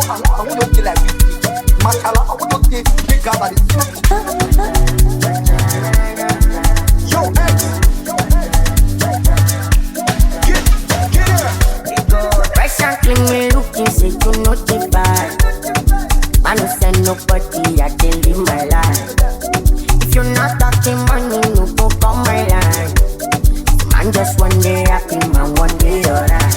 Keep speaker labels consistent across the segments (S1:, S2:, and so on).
S1: want you to like WIZKID. Mashallah, I want you to big guy that is yo, hey. Get her.
S2: Recently me looking, say you know the vibe. Man, no send nobody, I can live my life. If you're not talking money, no go come my line. Man, just one day happy, man, one day alright.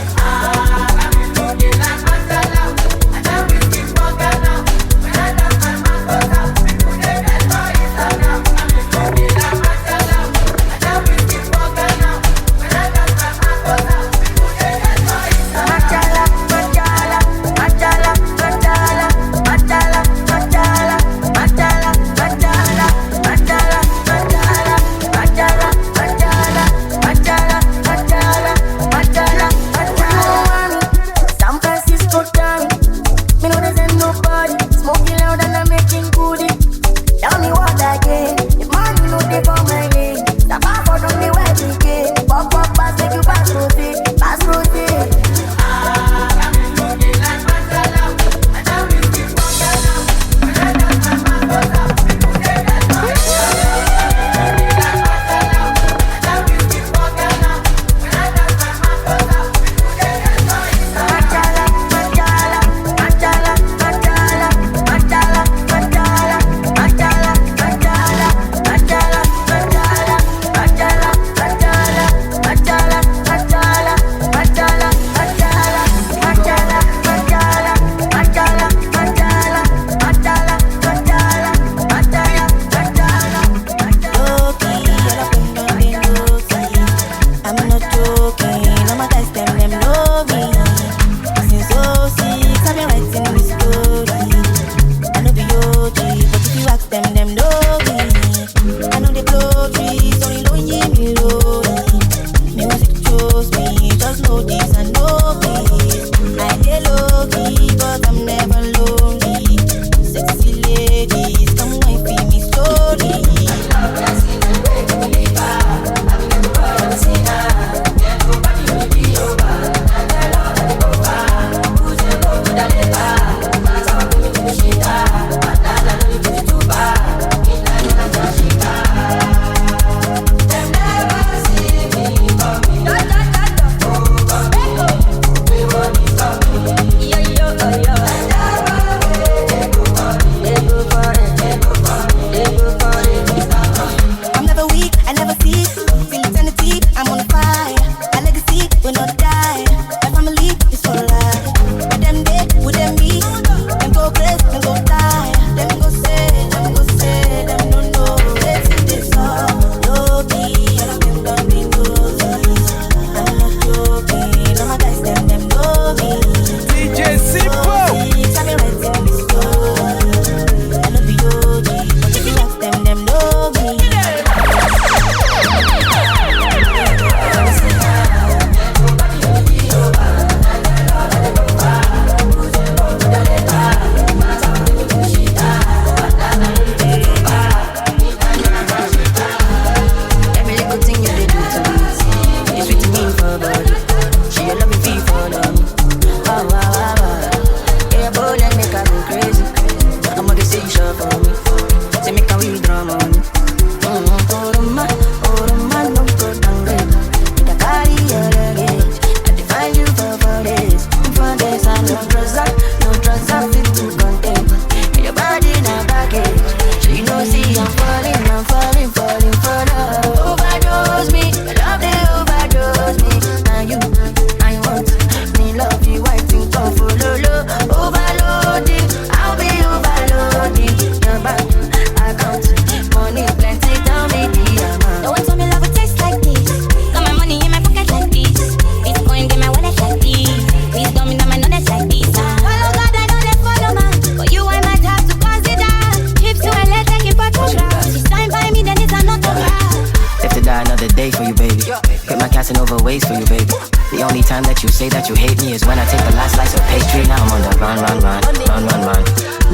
S3: ways for you, baby. The only time that you say that you hate me is when I take the last slice of pastry. Now I'm on the run.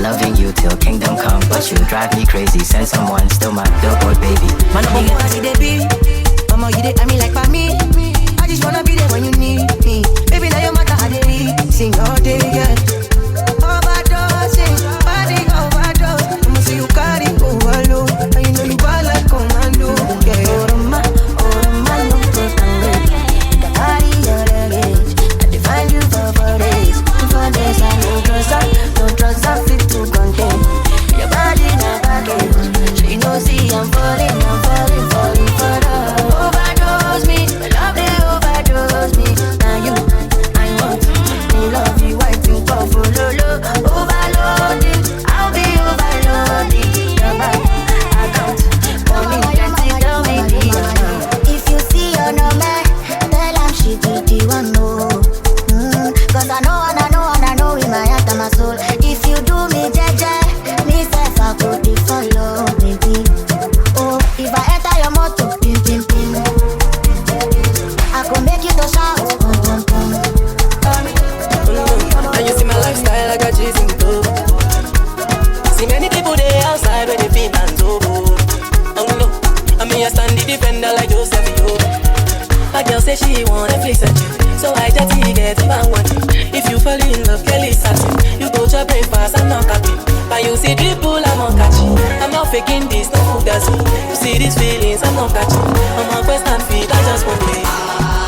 S3: Loving you till kingdom come, but you drive me crazy. Send someone, still my billboard baby. Man, I'm gonna see that be. Mama, you did, I mean like for me. I just wanna be there when you need me. Baby, now your matter how they sing all day, yeah. Oh,
S4: going fast, I'm not capping. But you see dribble, I'm not catching. I'm not faking this, no fugazi. You see these feelings, I'm not catching. I'm on quest and feed, I just want it.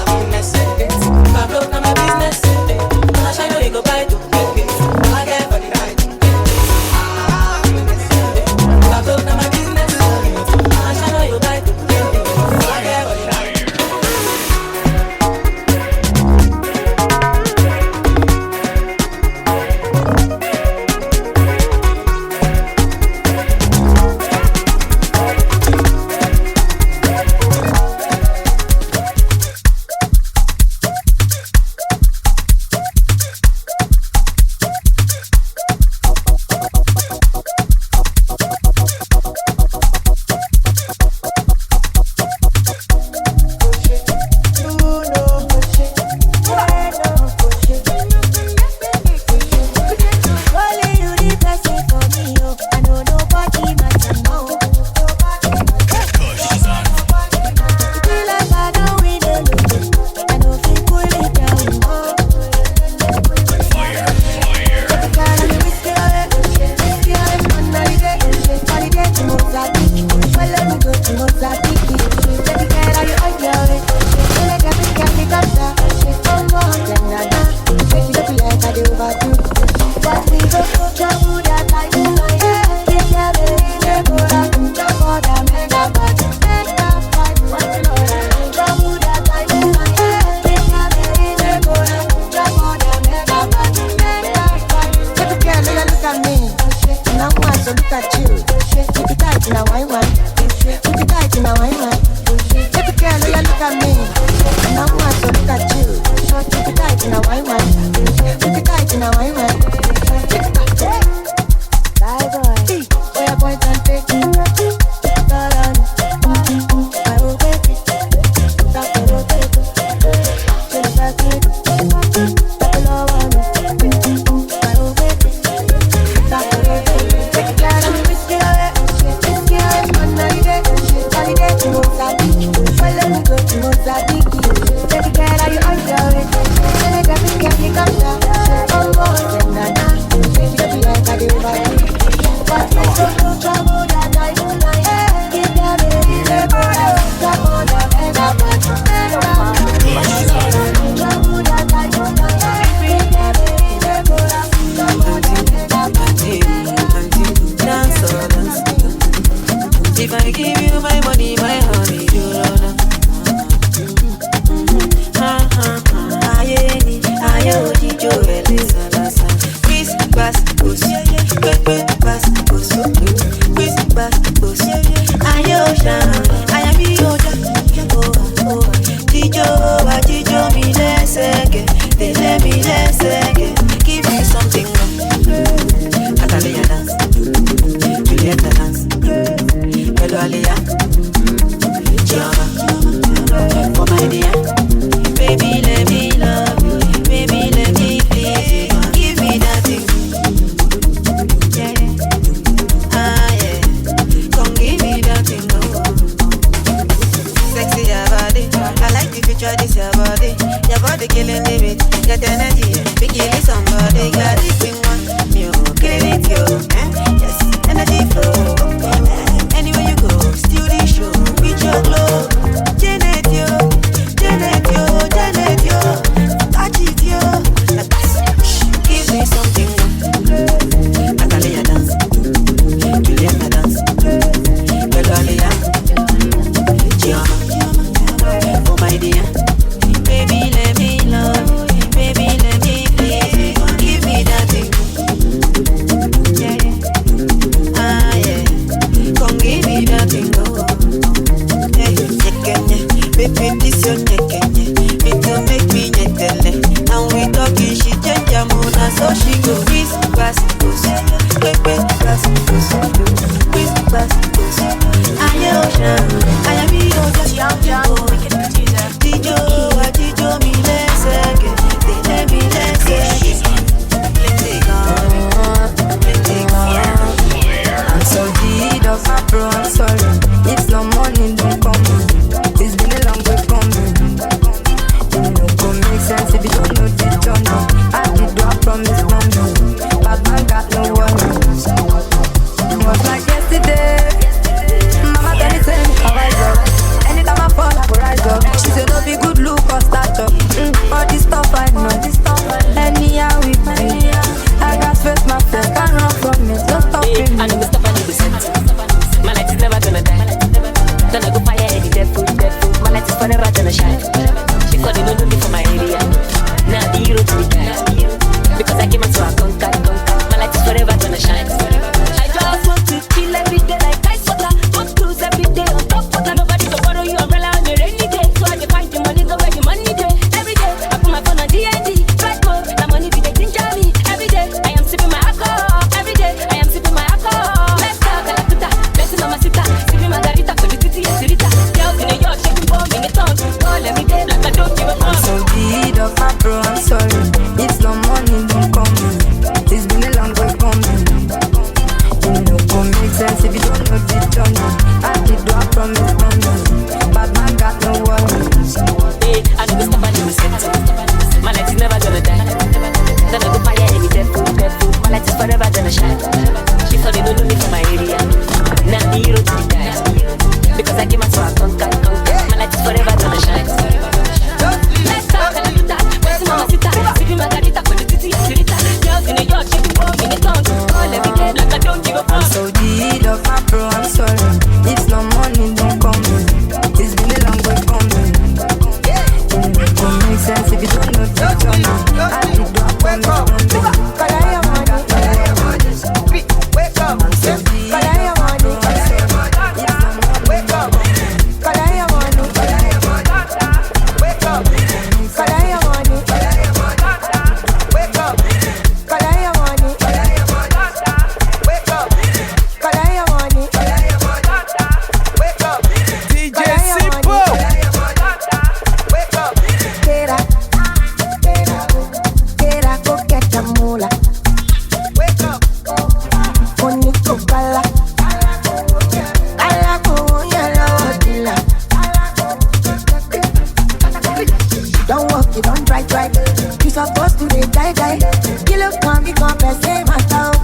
S4: Business, if I broke, now my business. I shine, know you go buy to I get for the night. If I broke, now my business. I shine, know you buy to I get for the night.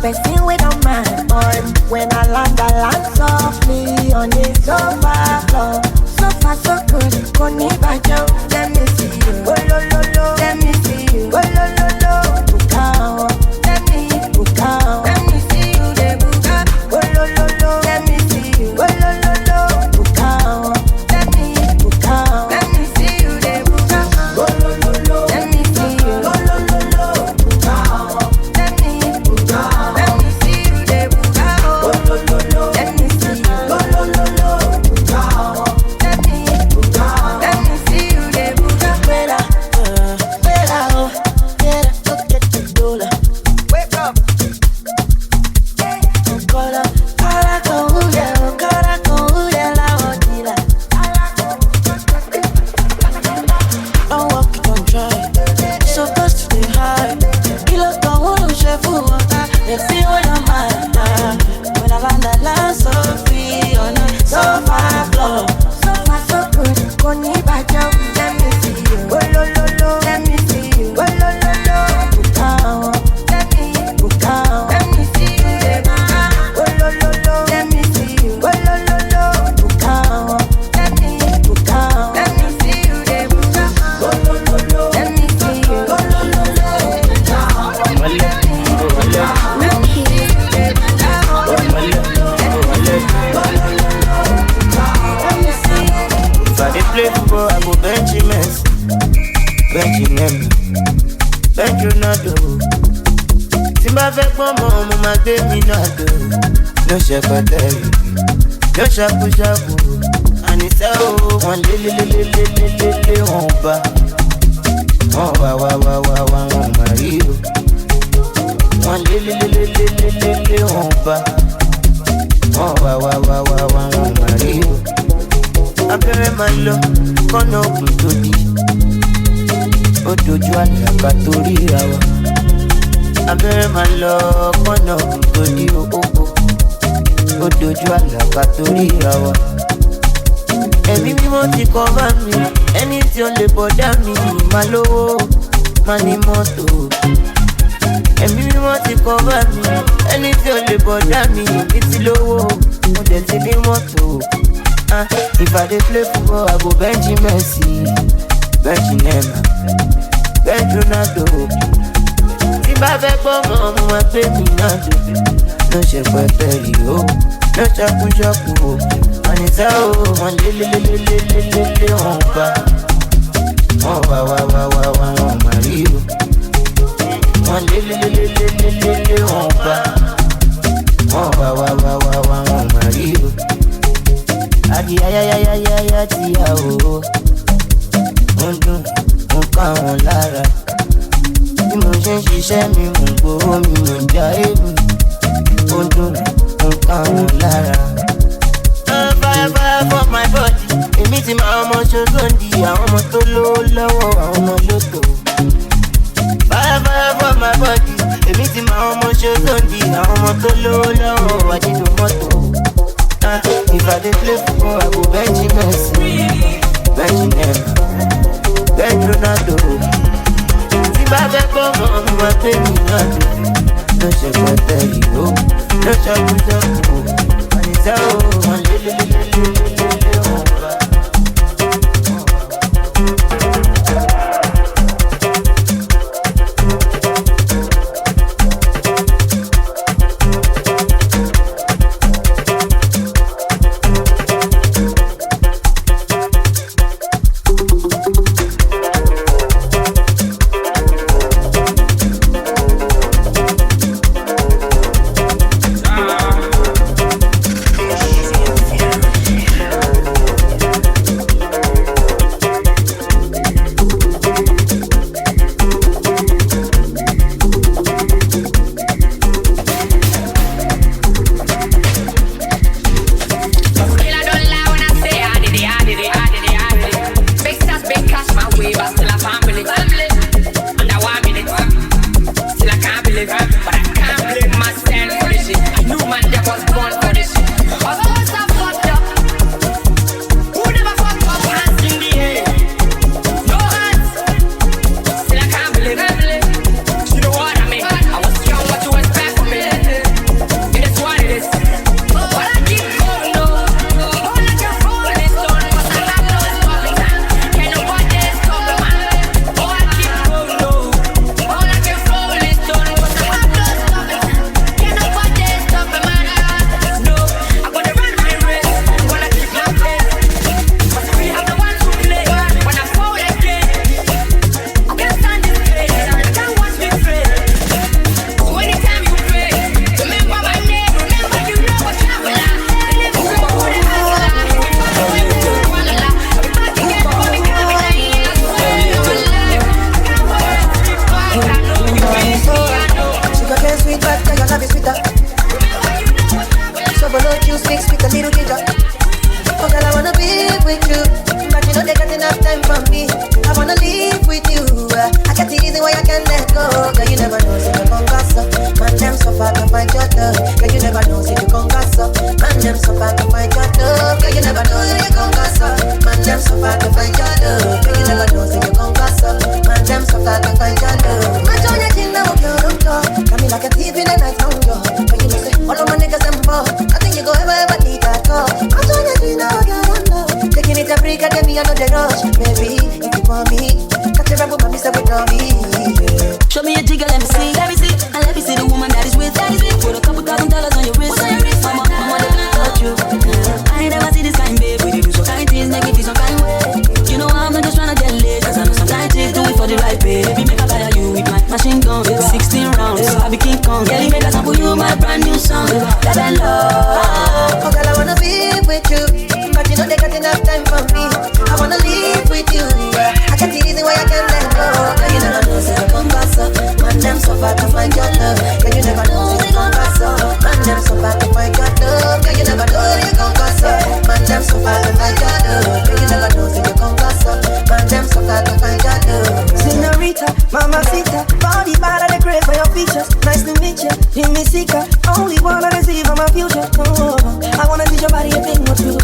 S2: person with a man on. When I land softly on the sofa floor. So far so good, Koni Bajo. Let me see you, oh lo lo lo. Let me see you, oh lo lo lo. Bukao, let me bukao. Let me see you, de buka, oh lo lo lo. Let me see you, oh lo lo lo. Bukao, let me bukao. Let me see you, de buka, oh lo lo lo. Let me see you, oh lo lo lo. Bukao, let me bukao. Let me see you, de buka, oh lo lo lo. Let me see you, oh lo lo lo. Bukao, let me bukao. Let me see you, de buka, fuera, fuera, oh, fuera, go get the dollar. Wake up. Cara con huya, la botila. Don't walk, don't try. Supposed to be high. Kilo con uno, chef, let's see what I'm at. When I land so free on a sofa floor. So far so good, Koni Bajo. Let me see you, oh lo lo lo. Let me see you, oh lo lo lo. Bukao, let me bukao. Let me see you, de buka, oh lo lo lo. Let me see you, oh lo lo lo. Bukao, let me bukao. Let me see you, de buka, oh lo lo lo. Let me see you, oh lo lo lo. Bukao, let me bukao. Let me see you, de buka, oh lo lo lo. Let me see you.
S5: If I dey play football, I go bench him, bench him, bench Ronaldo. Tí n bá fẹ́ pọ́n mọ́, mo máa gbé mi náà dò. Ló ṣe pàtẹ́rì, ló ṣàkúṣàkú. Àníṣe o, wọ́n lé wọn bá. Wọ́n wá, wọn máa rí o. Wọ́n lé wọn bá. Wọ́n wá, wọn máa rí o. Abẹ́rẹ́ máa lọ, kọ́nà ògùn tó di. Ó dojú àlàkà torí ra wa. Abẹ́rẹ́ máa lọ, kọ́nà ògùn tó di òkòkò. Ó dojú àlàkà torí ra wa. Ẹ̀mí mímọ́ ti kọ́ bá mi, ẹni tí ó lè bọ̀dá mi. Máa lówó, máa ní mọ́tò. Ẹ̀mí mímọ́ ti kọ́ bá mi, ẹni tí ó lè bọ̀dá mi. Ní ti lówó, mo dẹ̀ ti ní mọ́tò. If I dey play football, I go bench Messi, bench Neymar, bench Ronaldo. Tí bá fẹ́ gbọ́ mọ́, mo máa gbé mi náà dò. Ló ṣe pẹ́tẹ́rì o, ló ṣàkúṣàkú o. Àníṣe o, wọ́n lé wọn bá. Wọ́n wá, wọn máa rí o. Wọ́n lé wọn bá. Wọ́n wá, wọn máa rí o. Adi ayayayaya ti ya o. Ó ń dùn, ó ń ká wọn lára. Bí mo ṣe ń ṣiṣẹ́ mi, mò ń gbowó mi, mò ń já èmi. Ó ń dùn, ó ń ká wọn lára. Fire for my body. Èmi ti máa ọmọ ṣoṣondi, àwọn ọmọ tó lówó lọ́wọ́, àwọn ọmọ lóto. Fire for my body. Èmi ti máa ọmọ ṣoṣondi, àwọn ọmọ tó lówó lọ́wọ́, àdínú mọ́tò. If I dey play football, I go bench Messi, bench Neymar, bench Ronaldo. Tí bá fẹ́ gbọ́ mọ́, mo máa gbé mi náà dò. Ló ṣe pẹ́tẹ́rì o, ló ṣàkúṣàkú o. Àníṣe o, wọ́n lé wọn bá.
S6: sweeter. So below you mix with a little ginger. Oh girl, I wanna be with you, but you know they got enough time for me. I wanna live with you. I got the reason why I can't let go. Girl, you never know, say you gon' gas up. Man, them so far to find your love. Girl, you never know, say you gon' gas up. Man, them so far to find your love. Girl, you never know, say you gon' gas up. Man, them so far to find your love. Girl, you never know, say you gon' gas up. Man, them so far to find your love. Man, show your chin now, girl, don't talk. Got me like a thief in the night, no yo. But you know say all of my niggas them ball. Nothing you go ever need at all. Man, show your chin now, girl, don't talk. Taking it a break, and then me I know the rush. Baby, if you want me, catch a rebel, mommy, say with me.
S7: Show me a jigger, let me see, and let me see the woman that is with. Put a couple $1,000 on your wrist. Mama, they can't touch you. I ain't never see this kind, babe. We do some kind things, make me feel some kind way. You know I'm not just tryna get laid, cause I know some kind chicks do it for the right pay. Baby, make I fire you with my machine gun. 16 rounds, I be King Kong. Yeah, make I sample you my brand new song. Love and love.
S6: Oh girl, I wanna be with you, but you know they got enough time for me. I wanna live with you. I got the reason why I can't let go. Girl, you never know, say you gon' pass up. Man, them so far to find your love. Girl, you never know, say you gon' pass up. Man, them so far to find your love. Girl, you never know, say you gon' pass up. Man, them so far to find your love. Girl, you never know, say you gon' pass up. Man, them so far to find your love.
S8: Senorita, mamacita, body bad and the crave for your features. Nice to meet you, give me seeker. Only wanna receive on my future. Oh, I wanna teach your body a thing or two.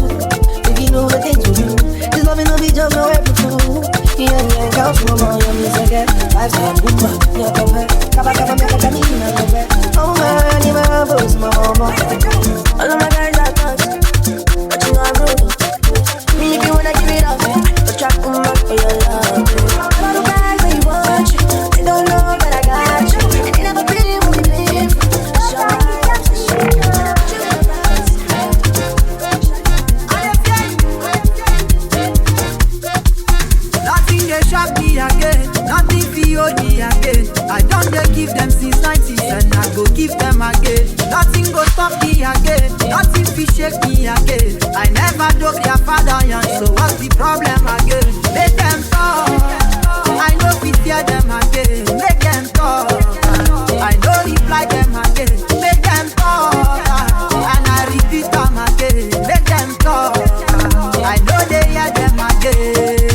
S8: If you know the things we do, this loving no be just no every fool. Yeah, count for more, you miss again. 5 star boomba, yeah, come back. Kaba, make a canina, come back. Oh man, you my boss, my mama. All of my guys are touch, but you know I'm rude. Me if you wanna give it up, but try to come back for your love. All the guys that you want you, they don't know that I got you. And they never been with me, babe.
S9: Nothing they shock me again, nothing feel me again. I don't dey give them since 90s and I go give them again. Nothing go stop me again, nothing fi shake me again. I never dope their father young, so what's the problem again? Make them talk, I know fi fear them again. Make them talk, I know reply them again. Make them talk, and I repeat them again. Make them talk, I know they hear them again.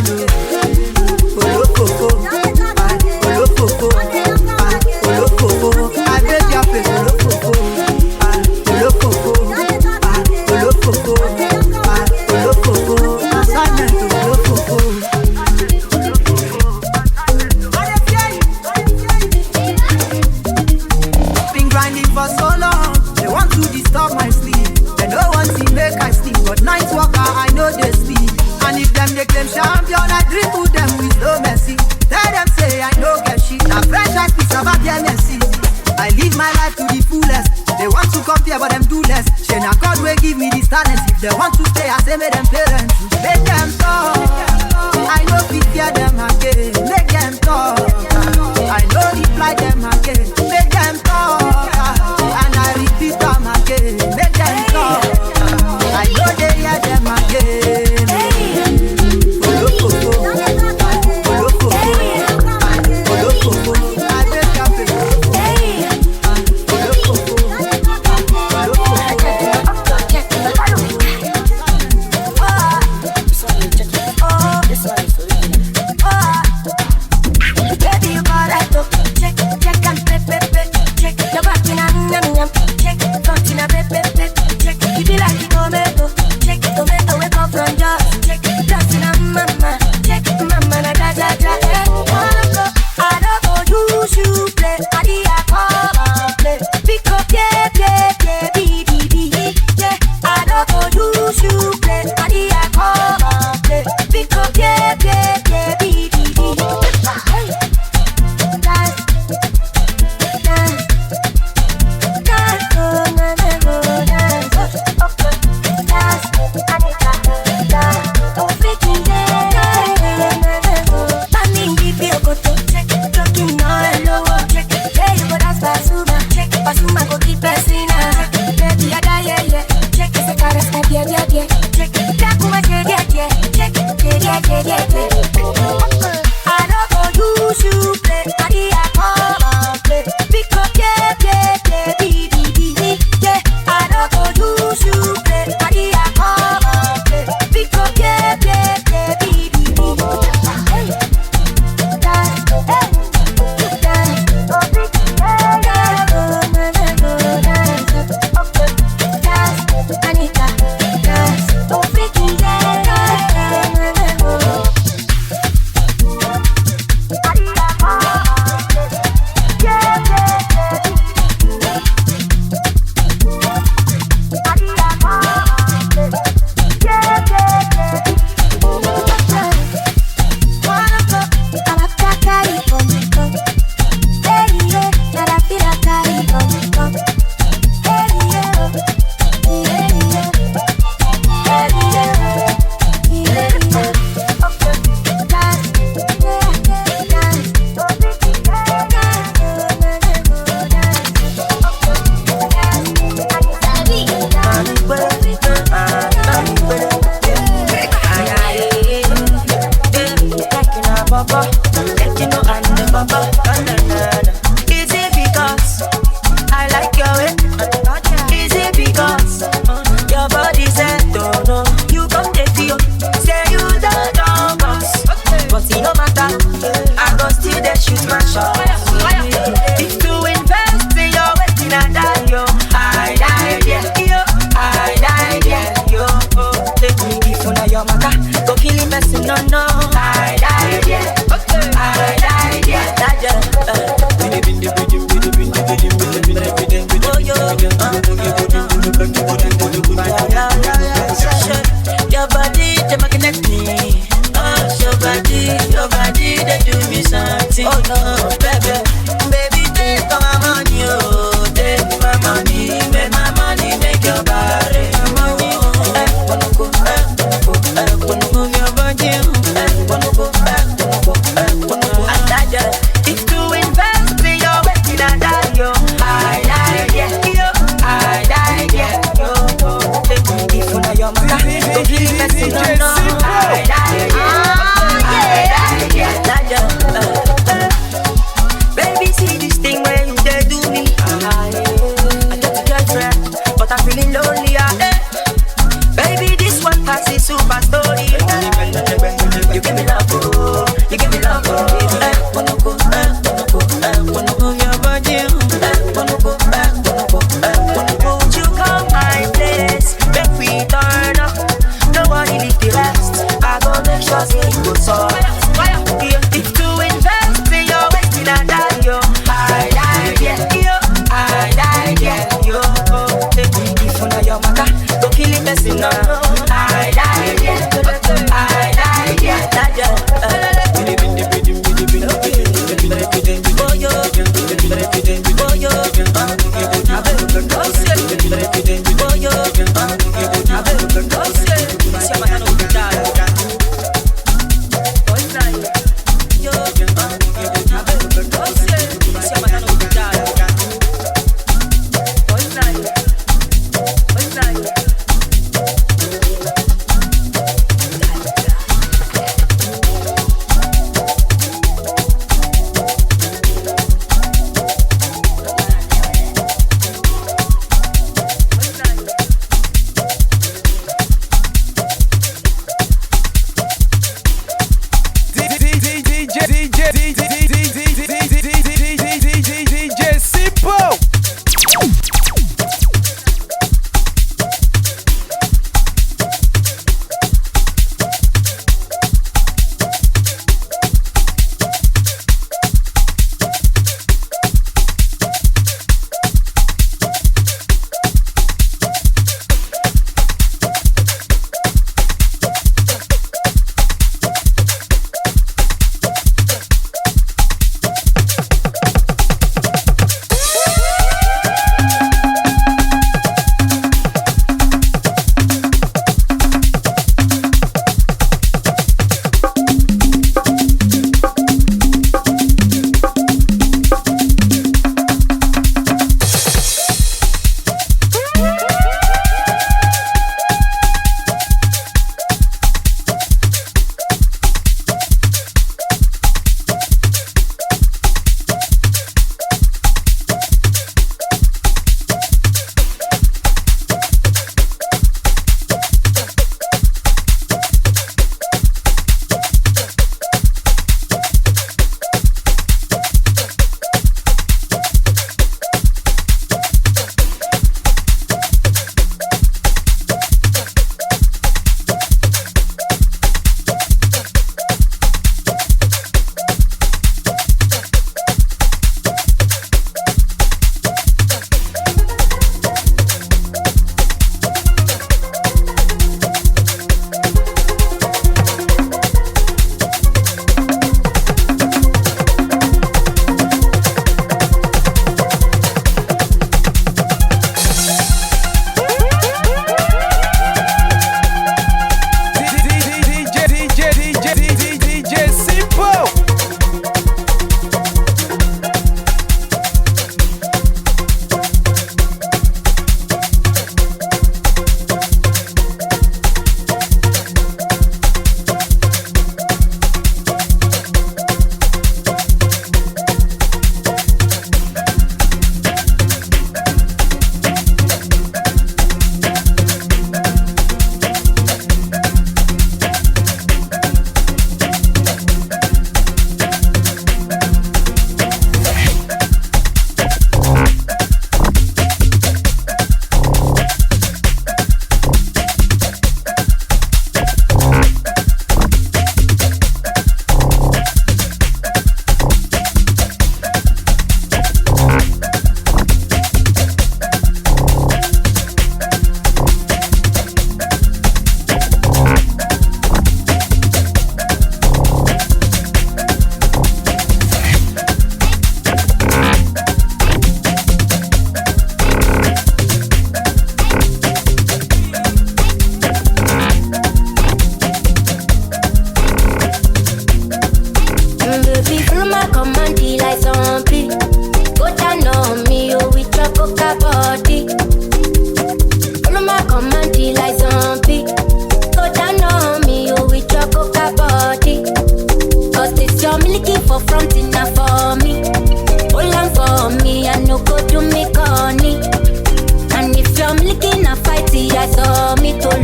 S9: Been grinding for so long, they want to disturb my sleep. They don't want to make I sleep, but night walker I know they sleep. And if them they claim champion, I dribble them with no mercy. Tell them say I no get shit. A fresh ice piece of a mercy. I live my life to the fullest. They want to compare, but them do less. Shana God will give me this talent. If they want to stay, I say make them parents. Make them talk. I know we fear them again. Make them talk. I know reply them again. Make them talk. And I repeat them again. Make them talk. I know they hear them again.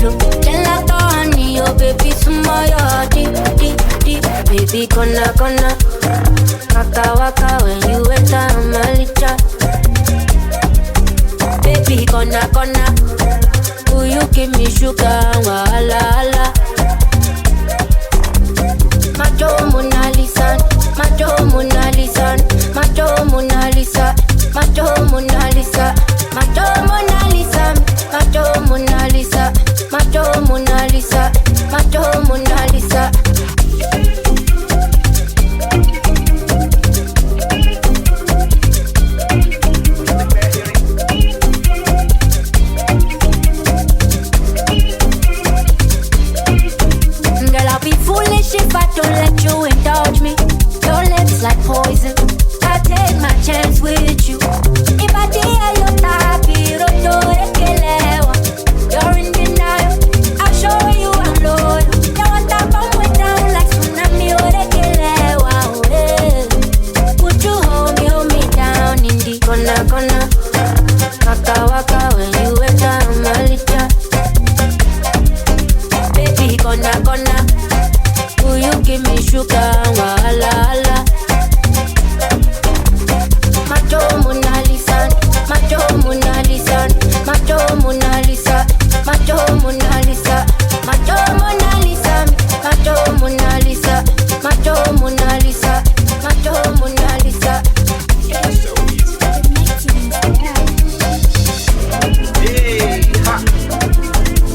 S2: low. Gelato honey, oh baby, smile, deep, deep, deep. Baby, gonna, waka waka when you enter my licha. Baby, gonna, will you give me sugar, wala, wala. Macho Mona Lisa, Macho Mona Lisa, Macho Mona Lisa, Macho Mona Lisa, Macho Mona Lisa, Macho Mona Lisa, Macho Mona Lisa, Macho Mona Lisa. Girl, I'll be foolish if I don't let you indulge me. Your lips like poison. I take my chance with you. If I dare your tapi, you're in denial. I'll show you I'm loyal. You want to bomb me down like tsunami, would you hold me down in the corner? Waka waka when you enter my licha. Baby, gonna, will you give me sugar, wala, wala. Macho Mona Lisa, Macho Mona Lisa, Macho Mona Lisa, Macho Mona Lisa, Macho Mona Lisa, Macho Mona Lisa, Macho Mona Lisa, Macho Mona Lisa.
S1: Hey, ha.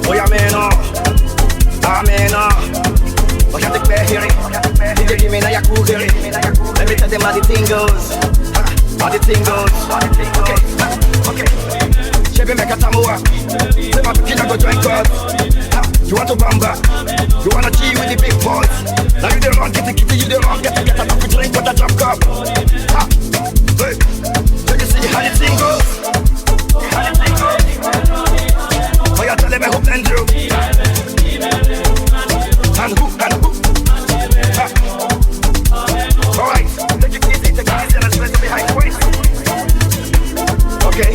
S1: Oh, ameno. Oh, you take me here. DJ give me na yakugere. Let me tell them how the thing goes. How the thing goes. Okay. Chevy make a samoa. Say my kid go join God. You want to bamba? You wanna G with the big boys? Now you the wrong, get you the wrong, get enough to drink with a drop cup. Hey, so you see how the thing goes. Oh, you tell them I hope and you. And who? Alright, take it easy and let's let it behind the waist. Okay.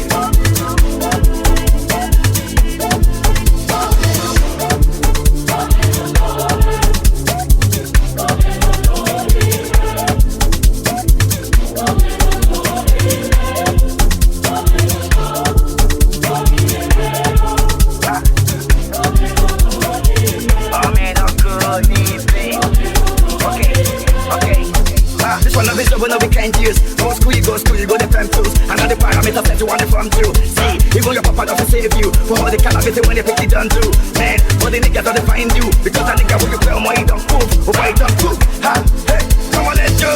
S1: When we can't use go school, you go the fam tools. Another parameter set you want to from through. See, even your papa doesn't save you for all the cannabis when they pick it done too. Man, all the niggas don't find you because I nigga when you feel more you don't prove. Oh, why you don't prove? Ha, hey, come on, let's go.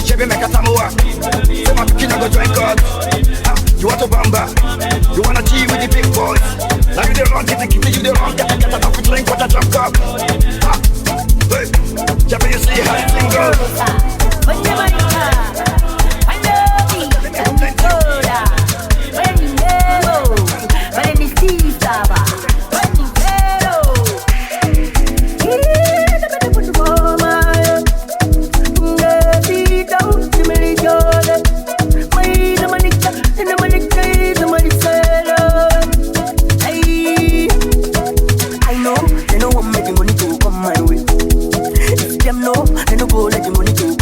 S1: Chevy make a samoa. Say my kid go join God. You want to bamba? You wanna G with the big boys? Now you the wrong, get you the wrong, get enough to drink with a drop cup. Ha, hey, Chevy, you see how this thing goes.
S8: I know they don't want me the money to come my way. If them know, they don't go let the money to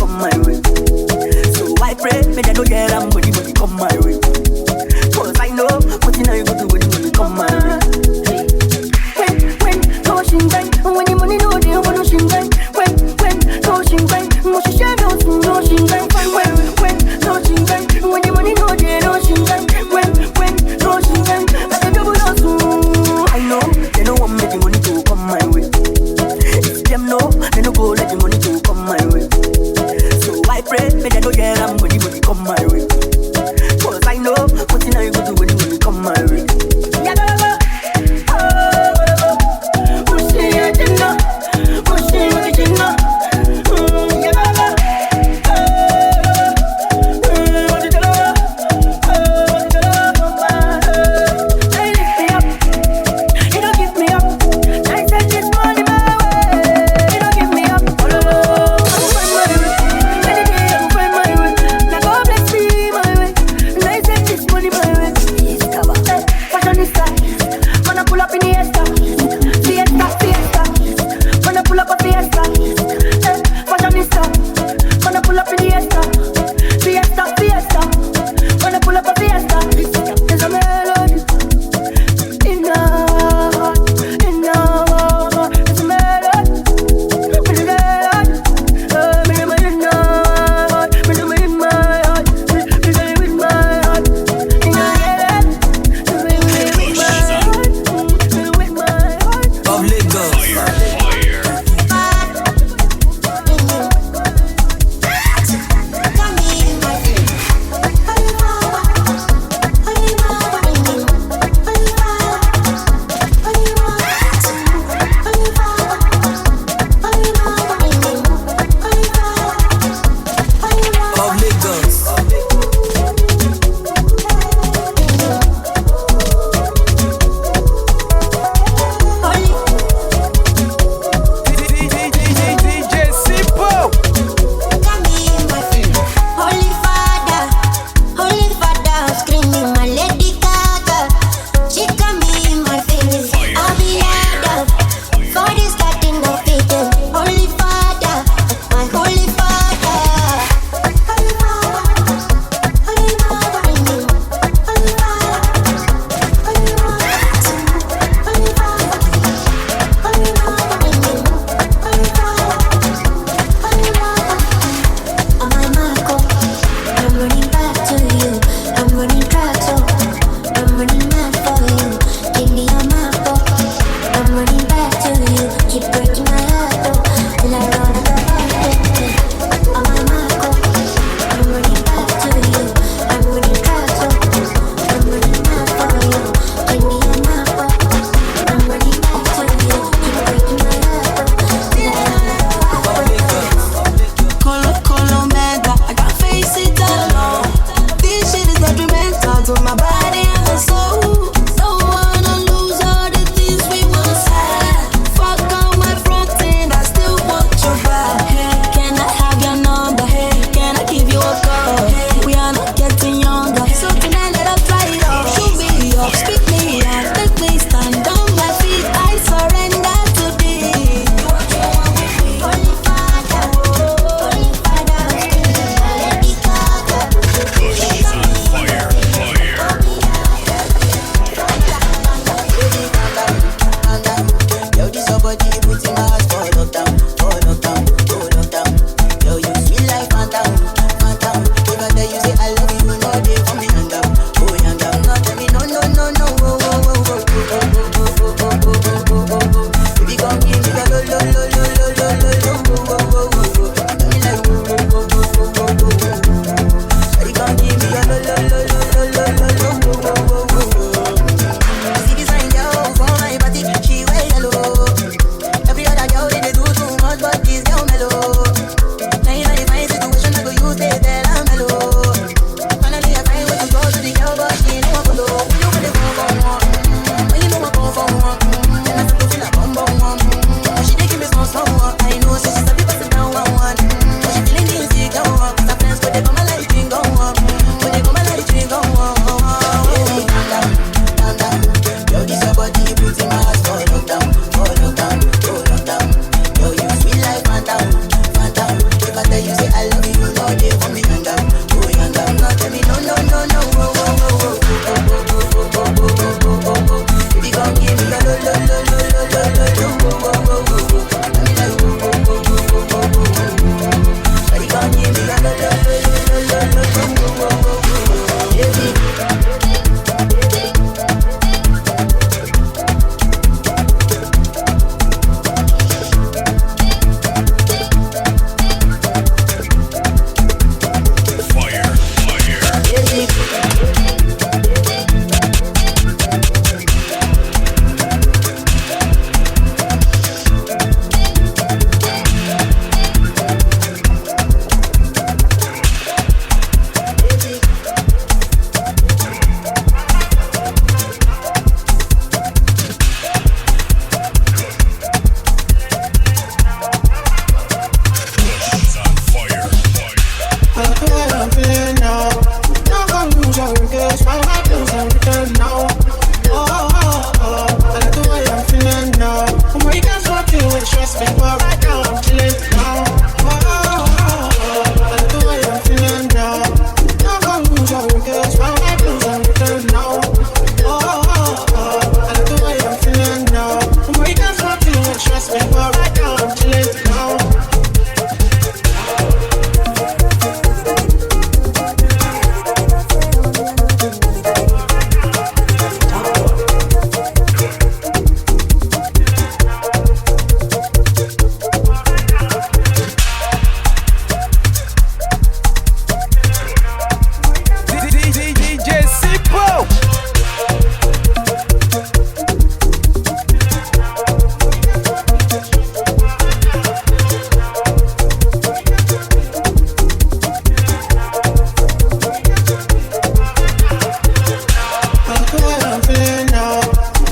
S10: I'm feeling now.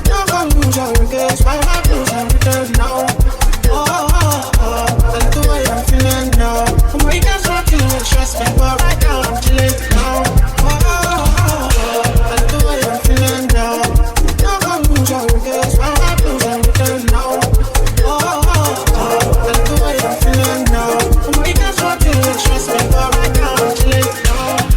S10: You're gonna lose all your gaze, my heart lose and return now. I like the way I'm feeling now. I'm waking up to trust me, but right now I'm chilling now. I like the way I'm feeling now. You're gonna lose all your gaze, my heart lose and return now. I like the way I'm feeling now. I'm waking up to trust me, but right now I'm chilling now.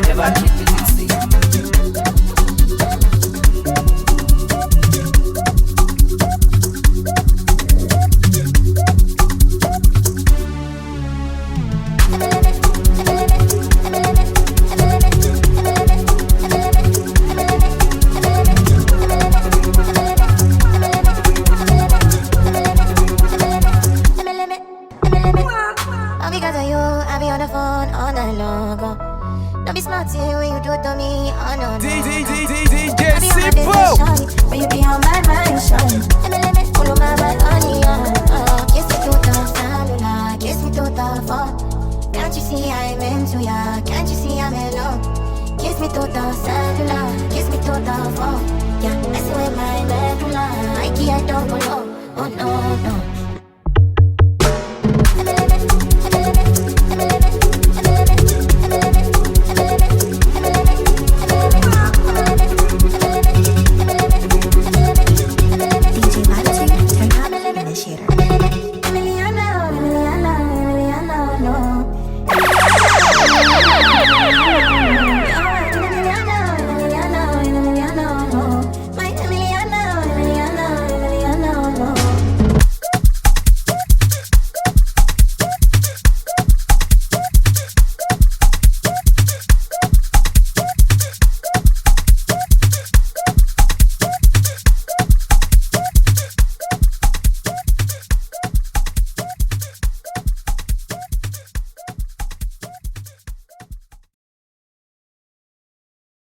S11: Never keep it easy. DJ Simpo.
S2: But you be on my mind, shawty. Let me follow my honey, kiss me to the cellular, kiss me to the phone. Can't you see I'm into ya? Can't you see I'm in love? Kiss me to the cellular, kiss me to the phone. Yeah, messing with my medulla, I can't double up. Oh no, no.